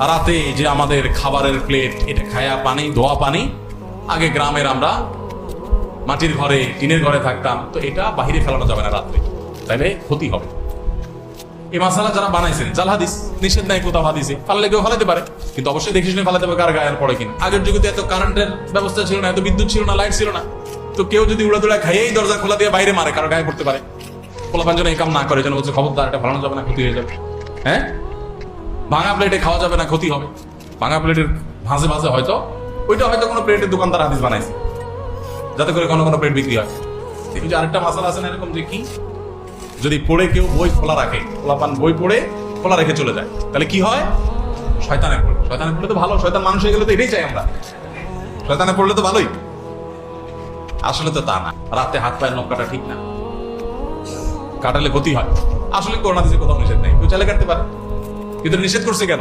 রাতে যে আমাদের খাবারের প্লেট, এটা খায়া পানি, ধোয়া পানি। আগে গ্রামের আমরা মাটির ঘরে, টিনের ঘরে থাকতাম, তো এটা বাহিরে ফেলানো যাবে না রাত্রে, তাইলে ক্ষতি হবে। এই মাসালা যারা বানাইছেন, জাল হাদিস, নিষেধ নাই কোথাও হাদিসে, ফাললে কেউ ফালাতে পারে, কিন্তু অবশ্যই দেখে শুনে ফালাতে হবে কার গায়ে পড়ে কিনা। আগের যুগে তো এত কারেন্টের ব্যবস্থা ছিল না, এত বিদ্যুৎ ছিল না, লাইট ছিল না, তো কেউ যদি উড়াদুড়া খাইয়েই দরজা খোলা দিয়ে বাইরে মারে, কারো গায়ে পড়তে পারে। পোলাপান যেন এই কাম না করে, যেন বলছে খবরদার এটা ফালানো যাবে না, ক্ষতি হয়ে যাবে। হ্যাঁ, ভাঙা প্লেটে খাওয়া যাবে না, ক্ষতি হবে। ভাঙা প্লেটের ভাঁজে ভাঁজে হয়তো ওইটা হয়তো কোনো প্লেটের দোকানদার হাদিস বানাইছে, যাতে করে কোনো কোনো প্লেট বিক্রি হয়। এই যে আরেকটা মাসালা আছে না এরকম, যে কি, যদি পড়ে কেউ বই খোলা রাখে, পোলাপান বই পড়ে খোলা রেখে চলে যায়, তাহলে কি হয়? শয়তানে পড়ে। শয়তানে পড়লে তো ভালো, শয়তান মানুষ হয়ে গেলে তো এটাই চাই আমরা, শয়তানে পড়লে তো ভালোই। আসলে তো তা না, রাতে হাত পায়ের নখ কাটা ঠিক না, কাটালে ক্ষতি হয়। আসলে করোনা দিতে কোথাও নিষেধ নেই, কেউ চাইলে কাটতে পারে, কিন্তু নিষেধ করছে কেন?